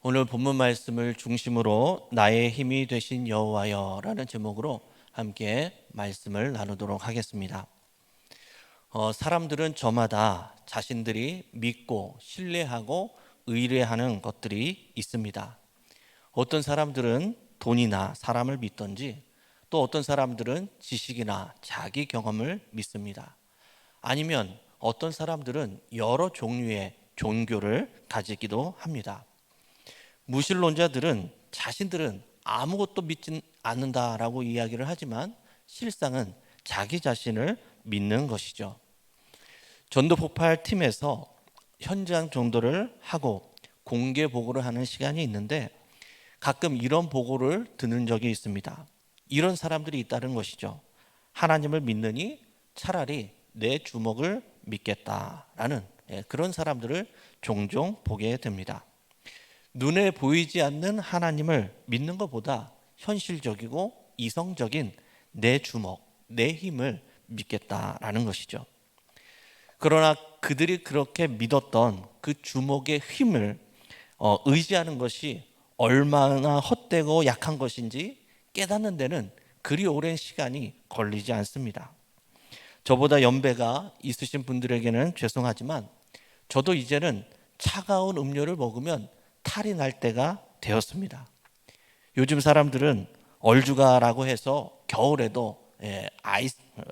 오늘 본문 말씀을 중심으로 나의 힘이 되신 여호와여 라는 제목으로 함께 말씀을 나누도록 하겠습니다. 사람들은 저마다 자신들이 믿고 신뢰하고 의뢰하는 것들이 있습니다. 어떤 사람들은 돈이나 사람을 믿던지, 또 어떤 사람들은 지식이나 자기 경험을 믿습니다. 아니면 어떤 사람들은 여러 종류의 종교를 가지기도 합니다. 무신론자들은 자신들은 아무것도 믿지 않는다라고 이야기를 하지만 실상은 자기 자신을 믿는 것이죠. 전도 폭발 팀에서 현장 전도를 하고 공개 보고를 하는 시간이 있는데 가끔 이런 보고를 듣는 적이 있습니다. 이런 사람들이 있다는 것이죠. 하나님을 믿느니 차라리 내 주먹을 믿겠다라는 그런 사람들을 종종 보게 됩니다. 눈에 보이지 않는 하나님을 믿는 것보다 현실적이고 이성적인 내 주먹, 내 힘을 믿겠다라는 것이죠. 그러나 그들이 그렇게 믿었던 그 주먹의 힘을 의지하는 것이 얼마나 헛되고 약한 것인지 깨닫는 데는 그리 오랜 시간이 걸리지 않습니다. 저보다 연배가 있으신 분들에게는 죄송하지만 저도 이제는 차가운 음료를 먹으면 탈이 날 때가 되었습니다. 요즘 사람들은 얼죽아라고 해서 겨울에도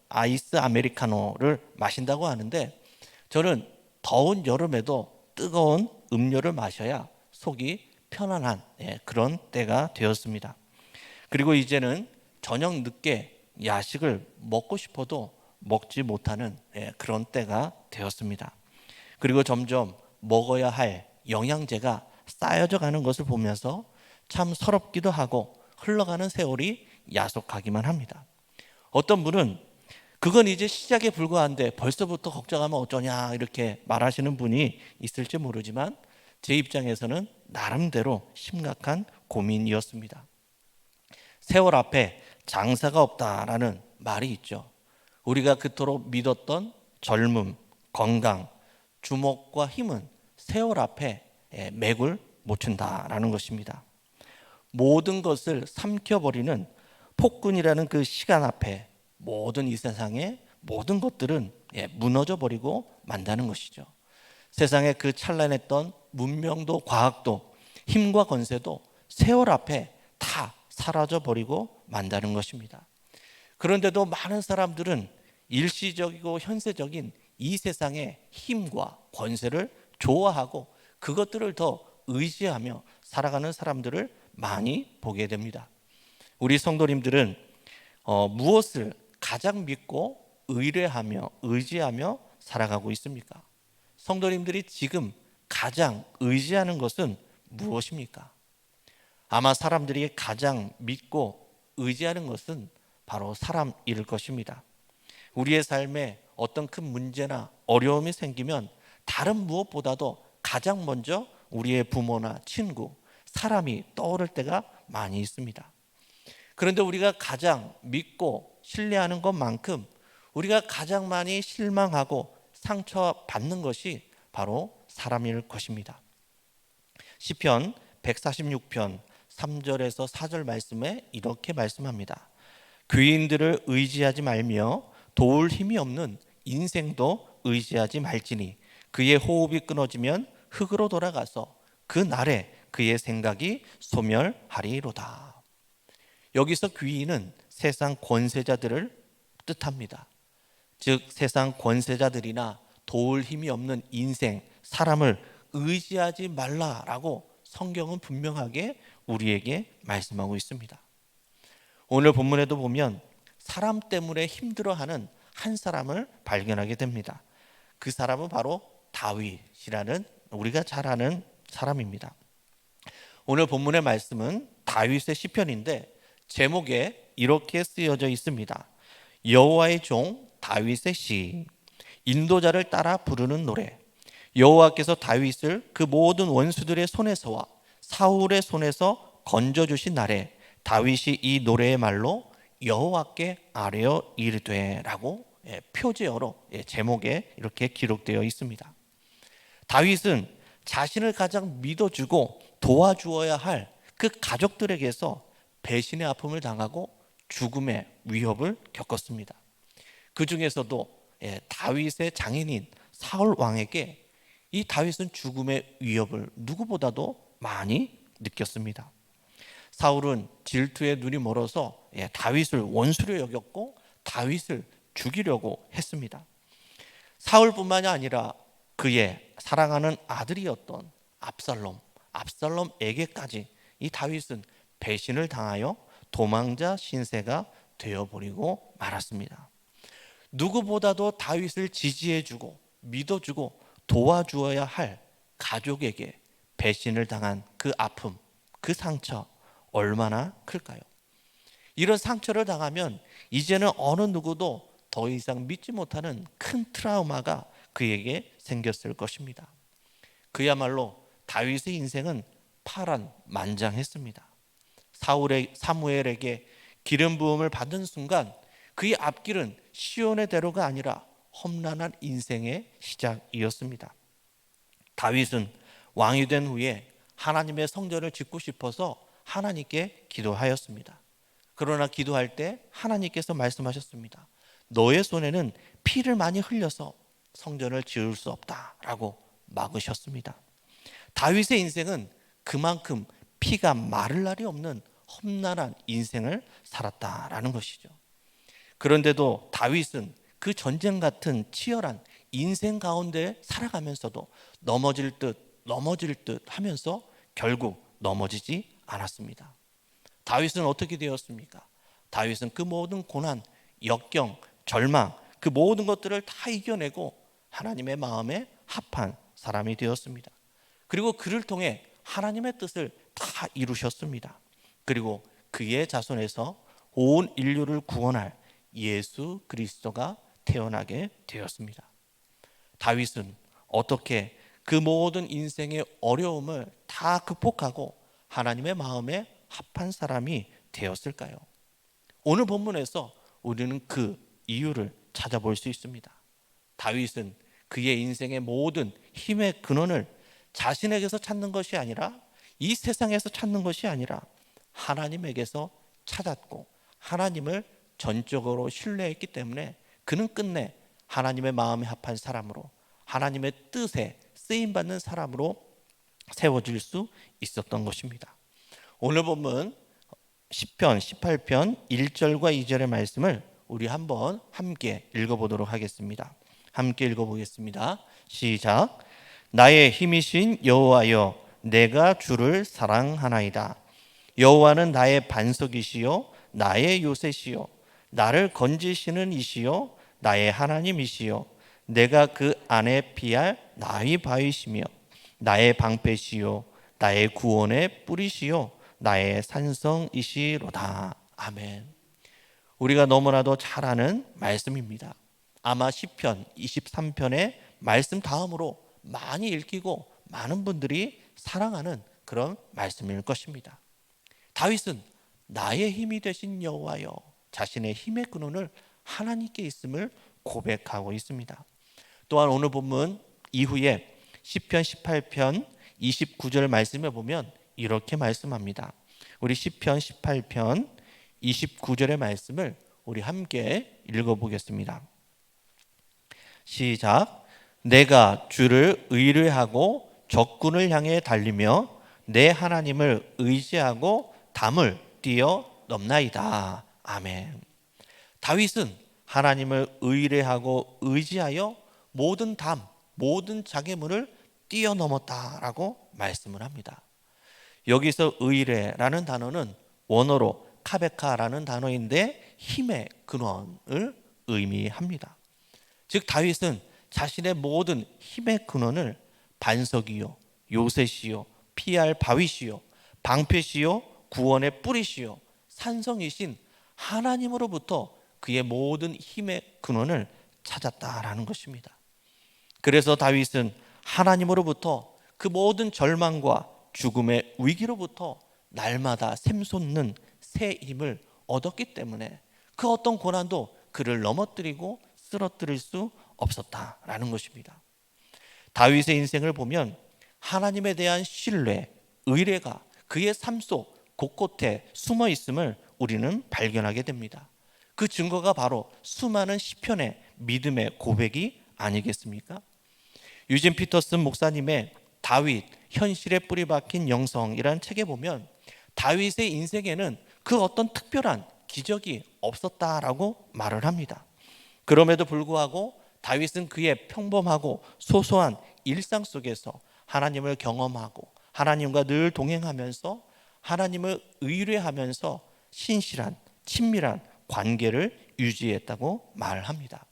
아이스 아메리카노를 마신다고 하는데 저는 더운 여름에도 뜨거운 음료를 마셔야 속이 편안한 그런 때가 되었습니다. 그리고 이제는 저녁 늦게 야식을 먹고 싶어도 먹지 못하는 그런 때가 되었습니다. 그리고 점점 먹어야 할 영양제가 쌓여져 가는 것을 보면서 참 서럽기도 하고 흘러가는 세월이 야속하기만 합니다. 어떤 분은 그건 이제 시작에 불과한데 벌써부터 걱정하면 어쩌냐 이렇게 말하시는 분이 있을지 모르지만 제 입장에서는 나름대로 심각한 고민이었습니다. 세월 앞에 장사가 없다라는 말이 있죠. 우리가 그토록 믿었던 젊음, 건강, 주먹과 힘은 세월 앞에 맥을 못 춘다라는 것입니다. 모든 것을 삼켜버리는 폭군이라는 그 시간 앞에 모든 이 세상의 모든 것들은 무너져 버리고 만다는 것이죠. 세상에 그 찬란했던 문명도 과학도 힘과 권세도 세월 앞에 다 사라져 버리고 만다는 것입니다. 그런데도 많은 사람들은 일시적이고 현세적인 이 세상의 힘과 권세를 좋아하고 그것들을 더 의지하며 살아가는 사람들을 많이 보게 됩니다. 우리 성도님들은 무엇을 가장 믿고 의뢰하며 의지하며 살아가고 있습니까? 성도님들이 지금 가장 의지하는 것은 무엇입니까? 아마 사람들이 가장 믿고 의지하는 것은 바로 사람일 것입니다. 우리의 삶에 어떤 큰 문제나 어려움이 생기면 다른 무엇보다도 가장 먼저 우리의 부모나 친구, 사람이 떠오를 때가 많이 있습니다. 그런데 우리가 가장 믿고 신뢰하는 것만큼 우리가 가장 많이 실망하고 상처받는 것이 바로 사람일 것입니다. 시편 146편 3절에서 4절 말씀에 이렇게 말씀합니다. 귀인들을 의지하지 말며 도울 힘이 없는 인생도 의지하지 말지니 그의 호흡이 끊어지면 흙으로 돌아가서 그 날에 그의 생각이 소멸하리로다. 여기서 귀인은 세상 권세자들을 뜻합니다. 즉 세상 권세자들이나 도울 힘이 없는 인생, 사람을 의지하지 말라라고 성경은 분명하게 우리에게 말씀하고 있습니다. 오늘 본문에도 보면 사람 때문에 힘들어하는 한 사람을 발견하게 됩니다. 그 사람은 바로 다윗이라는 우리가 잘 아는 사람입니다. 오늘 본문의 말씀은 다윗의 시편인데 제목에 이렇게 쓰여져 있습니다. 여호와의 종 다윗의 시, 인도자를 따라 부르는 노래. 여호와께서 다윗을 그 모든 원수들의 손에서와 사울의 손에서 건져주신 날에 다윗이 이 노래의 말로 여호와께 아뢰어 이르되라고 표제어로 제목에 이렇게 기록되어 있습니다. 다윗은 자신을 가장 믿어주고 도와주어야 할 그 가족들에게서 배신의 아픔을 당하고 죽음의 위협을 겪었습니다. 그 중에서도 다윗의 장인인 사울 왕에게 이 다윗은 죽음의 위협을 누구보다도 많이 느꼈습니다. 사울은 질투에 눈이 멀어서 다윗을 원수로 여겼고 다윗을 죽이려고 했습니다. 사울뿐만이 아니라 그의 사랑하는 아들이었던 압살롬에게까지 이 다윗은 배신을 당하여 도망자 신세가 되어버리고 말았습니다. 누구보다도 다윗을 지지해주고 믿어주고 도와주어야 할 가족에게 배신을 당한 그 아픔, 그 상처 얼마나 클까요? 이런 상처를 당하면 이제는 어느 누구도 더 이상 믿지 못하는 큰 트라우마가 그에게 생겼을 것입니다. 그야말로 다윗의 인생은 파란만장했습니다. 사무엘에게 기름 부음을 받은 순간 그의 앞길은 시온의 대로가 아니라 험난한 인생의 시작이었습니다. 다윗은 왕이 된 후에 하나님의 성전을 짓고 싶어서 하나님께 기도하였습니다. 그러나 기도할 때 하나님께서 말씀하셨습니다. 너의 손에는 피를 많이 흘려서 성전을 지을 수 없다라고 막으셨습니다. 다윗의 인생은 그만큼 피가 마를 날이 없는 험난한 인생을 살았다라는 것이죠. 그런데도 다윗은 그 전쟁 같은 치열한 인생 가운데 살아가면서도 넘어질 듯 하면서 결국 넘어지지 않았습니다. 다윗은 어떻게 되었습니까? 다윗은 그 모든 고난, 역경, 절망, 그 모든 것들을 다 이겨내고 하나님의 마음에 합한 사람이 되었습니다. 그리고 그를 통해 하나님의 뜻을 다 이루셨습니다. 그리고 그의 자손에서 온 인류를 구원할 예수 그리스도가 태어나게 되었습니다. 다윗은 어떻게 그 모든 인생의 어려움을 다 극복하고 하나님의 마음에 합한 사람이 되었을까요? 오늘 본문에서 우리는 그 이유를 찾아볼 수 있습니다. 다윗은 그의 인생의 모든 힘의 근원을 자신에게서 찾는 것이 아니라 이 세상에서 찾는 것이 아니라 하나님에게서 찾았고 하나님을 전적으로 신뢰했기 때문에 그는 끝내 하나님의 마음에 합한 사람으로 하나님의 뜻에 쓰임받는 사람으로 세워질 수 있었던 것입니다. 오늘 본문 시편 18편 1절과 2절의 말씀을 우리 한번 함께 읽어보도록 하겠습니다. 함께 읽어보겠습니다. 시작. 나의 힘이신 여호와여, 내가 주를 사랑하나이다. 여호와는 나의 반석이시요 나의 요새시요 나를 건지시는 이시요 나의 하나님이시요 내가 그 안에 피할 나의 바위시며 나의 방패시요 나의 구원의 뿌리시요 나의 산성이시로다. 아멘. 우리가 너무나도 잘 아는 말씀입니다. 아마 시편 23편의 말씀 다음으로 많이 읽히고 많은 분들이 사랑하는 그런 말씀일 것입니다. 다윗은 나의 힘이 되신 여호와여, 자신의 힘의 근원을 하나님께 있음을 고백하고 있습니다. 또한 오늘 본문 이후에 시편 18편 29절 말씀에 보면 이렇게 말씀합니다. 우리 시편 18편 29절의 말씀을 우리 함께 읽어보겠습니다. 시작. 내가 주를 의뢰하고 적군을 향해 달리며 내 하나님을 의지하고 담을 뛰어넘나이다. 아멘. 다윗은 하나님을 의뢰하고 의지하여 모든 담, 모든 장애물을 뛰어넘었다라고 말씀을 합니다. 여기서 의뢰라는 단어는 원어로 카베카라는 단어인데 힘의 근원을 의미합니다. 즉 다윗은 자신의 모든 힘의 근원을 반석이요 요새시요 피할 바위시요 방패시요 구원의 뿌리시요 산성이신 하나님으로부터 그의 모든 힘의 근원을 찾았다라는 것입니다. 그래서 다윗은 하나님으로부터 그 모든 절망과 죽음의 위기로부터 날마다 샘솟는 새 힘을 얻었기 때문에 그 어떤 고난도 그를 넘어뜨리고 쓰러뜨릴 수 없었다라는 것입니다. 다윗의 인생을 보면 하나님에 대한 신뢰, 의뢰가 그의 삶 속 곳곳에 숨어 있음을 우리는 발견하게 됩니다. 그 증거가 바로 수많은 시편의 믿음의 고백이 아니겠습니까? 유진 피터슨 목사님의 다윗, 현실에 뿌리 박힌 영성이라는 책에 보면 다윗의 인생에는 그 어떤 특별한 기적이 없었다라고 말을 합니다. 그럼에도 불구하고 다윗은 그의 평범하고 소소한 일상 속에서 하나님을 경험하고 하나님과 늘 동행하면서 하나님을 의뢰하면서 신실한 친밀한 관계를 유지했다고 말합니다.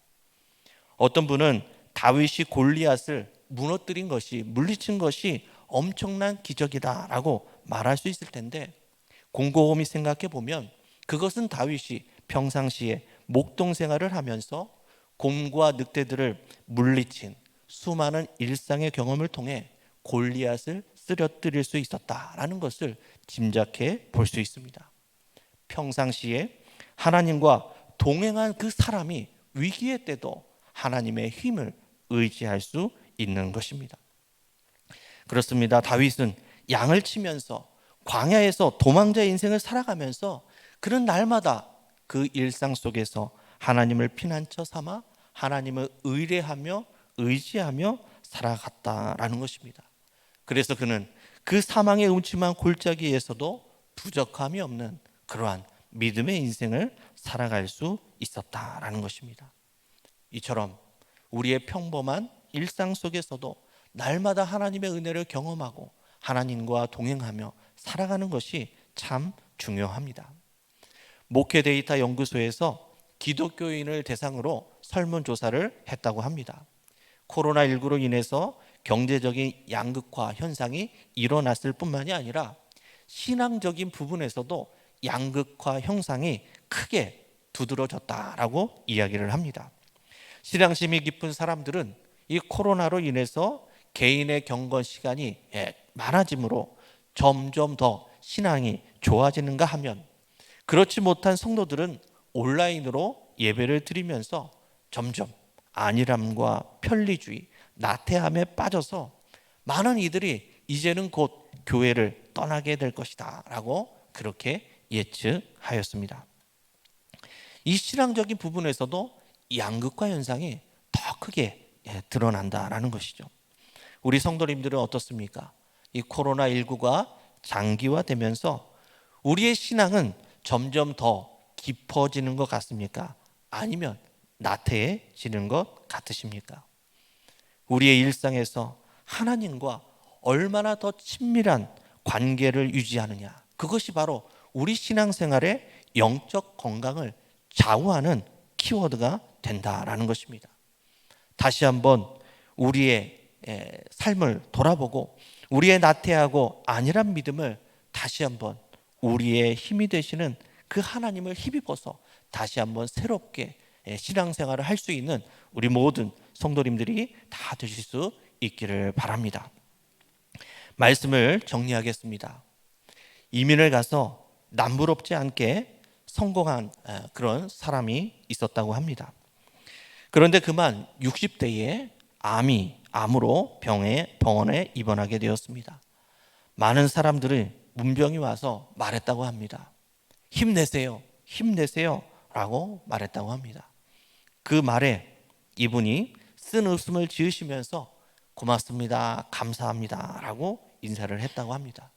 어떤 분은 다윗이 골리앗을 무너뜨린 것이, 물리친 것이 엄청난 기적이다라고 말할 수 있을 텐데, 곰곰이 생각해 보면 그것은 다윗이 평상시에 목동 생활을 하면서 곰과 늑대들을 물리친 수많은 일상의 경험을 통해 골리앗을 쓰러뜨릴 수 있었다라는 것을 짐작해 볼 수 있습니다. 평상시에 하나님과 동행한 그 사람이 위기의 때도 하나님의 힘을 의지할 수 있는 것입니다. 그렇습니다. 다윗은 양을 치면서 광야에서 도망자 인생을 살아가면서 그런 날마다 그 일상 속에서 하나님을 피난처 삼아 하나님을 의뢰하며 의지하며 살아갔다라는 것입니다. 그래서 그는 그 사망의 음침한 골짜기에서도 부족함이 없는 그러한 믿음의 인생을 살아갈 수 있었다라는 것입니다. 이처럼 우리의 평범한 일상 속에서도 날마다 하나님의 은혜를 경험하고 하나님과 동행하며 살아가는 것이 참 중요합니다. 목회 데이터 연구소에서 기독교인을 대상으로 설문조사를 했다고 합니다. 코로나19로 인해서 경제적인 양극화 현상이 일어났을 뿐만이 아니라 신앙적인 부분에서도 양극화 형상이 크게 두드러졌다라고 이야기를 합니다. 신앙심이 깊은 사람들은 이 코로나로 인해서 개인의 경건 시간이 많아지므로 점점 더 신앙이 좋아지는가 하면, 그렇지 못한 성도들은 온라인으로 예배를 드리면서 점점 안일함과 편리주의, 나태함에 빠져서 많은 이들이 이제는 곧 교회를 떠나게 될 것이다 라고 그렇게 예측하였습니다. 이 신앙적인 부분에서도 양극화 현상이 더 크게 드러난다라는 것이죠. 우리 성도님들은 어떻습니까? 이 코로나19가 장기화되면서 우리의 신앙은 점점 더 깊어지는 것 같습니까? 아니면 나태해지는 것 같으십니까? 우리의 일상에서 하나님과 얼마나 더 친밀한 관계를 유지하느냐, 그것이 바로 우리 신앙생활의 영적 건강을 좌우하는 키워드가 된다라는 것입니다. 다시 한번 우리의 삶을 돌아보고 우리의 나태하고 안일한 믿음을 다시 한번 우리의 힘이 되시는 그 하나님을 힘입어서 다시 한번 새롭게 신앙생활을 할 수 있는 우리 모든 성도님들이 다 되실 수 있기를 바랍니다. 말씀을 정리하겠습니다. 이민을 가서 남부럽지 않게 성공한 그런 사람이 있었다고 합니다. 그런데 그만 60대에 암으로 병원에 입원하게 되었습니다. 많은 사람들이 문병이 와서 말했다고 합니다. 힘내세요, 힘내세요 라고 말했다고 합니다. 그 말에 이분이 쓴 웃음을 지으시면서 고맙습니다, 감사합니다 라고 인사를 했다고 합니다.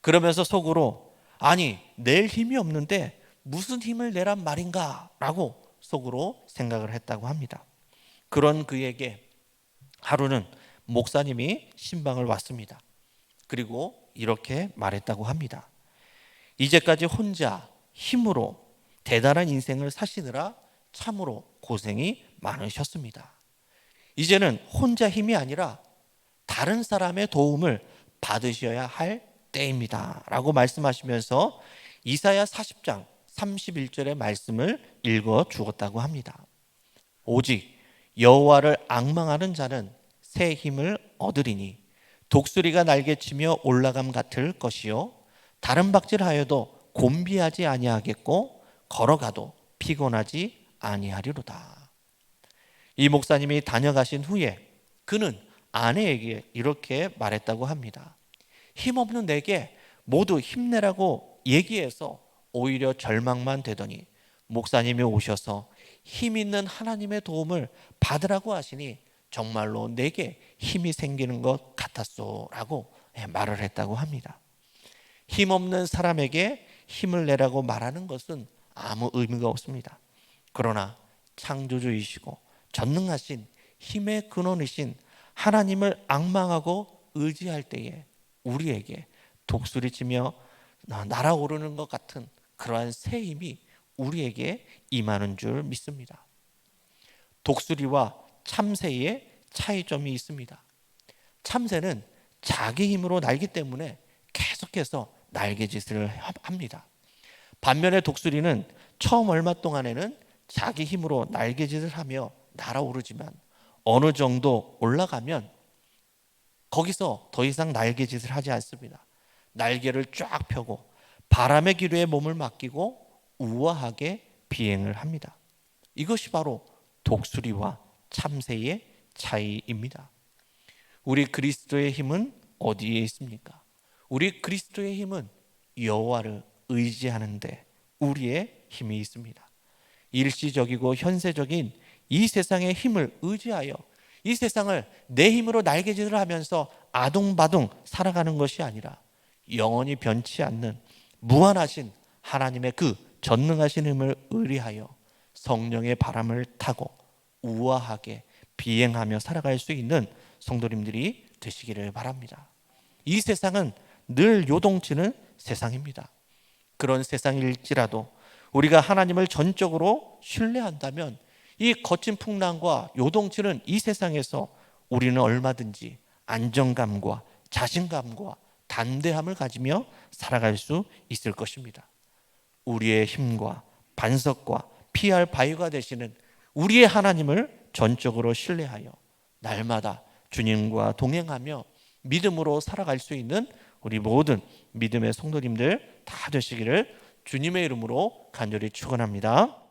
그러면서 속으로 아니 낼 힘이 없는데 무슨 힘을 내란 말인가 라고 속으로 생각을 했다고 합니다. 그런 그에게 하루는 목사님이 신방을 왔습니다. 그리고 이렇게 말했다고 합니다. 이제까지 혼자 힘으로 대단한 인생을 사시느라 참으로 고생이 많으셨습니다. 이제는 혼자 힘이 아니라 다른 사람의 도움을 받으셔야 할 때입니다 라고 말씀하시면서 이사야 40장 31절의 말씀을 읽어 주었다고 합니다. 오직 여호와를 앙망하는 자는 새 힘을 얻으리니 독수리가 날개치며 올라감 같을 것이요 다른 박질하여도 곤비하지 아니하겠고 걸어가도 피곤하지 아니하리로다. 이 목사님이 다녀가신 후에 그는 아내에게 이렇게 말했다고 합니다. 힘없는 내게 모두 힘내라고 얘기해서 오히려 절망만 되더니 목사님이 오셔서 힘 있는 하나님의 도움을 받으라고 하시니 정말로 내게 힘이 생기는 것 같았소라고 말을 했다고 합니다. 힘없는 사람에게 힘을 내라고 말하는 것은 아무 의미가 없습니다. 그러나 창조주이시고 전능하신 힘의 근원이신 하나님을 앙망하고 의지할 때에 우리에게 독수리치며 날아오르는 것 같은 그러한 새 힘이 우리에게 임하는 줄 믿습니다. 독수리와 참새의 차이점이 있습니다. 참새는 자기 힘으로 날기 때문에 계속해서 날개짓을 합니다. 반면에 독수리는 처음 얼마 동안에는 자기 힘으로 날개짓을 하며 날아오르지만 어느 정도 올라가면 거기서 더 이상 날개짓을 하지 않습니다. 날개를 쫙 펴고 바람의 기류에 몸을 맡기고 우아하게 비행을 합니다. 이것이 바로 독수리와 참새의 차이입니다. 우리 그리스도의 힘은 어디에 있습니까? 우리 그리스도의 힘은 여호와를 의지하는데 우리의 힘이 있습니다. 일시적이고 현세적인 이 세상의 힘을 의지하여 이 세상을 내 힘으로 날개짓을 하면서 아둥바둥 살아가는 것이 아니라 영원히 변치 않는 무한하신 하나님의 그 전능하신 힘을 의뢰하여 성령의 바람을 타고 우아하게 비행하며 살아갈 수 있는 성도님들이 되시기를 바랍니다. 이 세상은 늘 요동치는 세상입니다. 그런 세상일지라도 우리가 하나님을 전적으로 신뢰한다면 이 거친 풍랑과 요동치는 이 세상에서 우리는 얼마든지 안정감과 자신감과 담대함을 가지며 살아갈 수 있을 것입니다. 우리의 힘과 반석과 피할 바위가 되시는 우리의 하나님을 전적으로 신뢰하여 날마다 주님과 동행하며 믿음으로 살아갈 수 있는 우리 모든 믿음의 성도님들 다 되시기를 주님의 이름으로 간절히 축원합니다.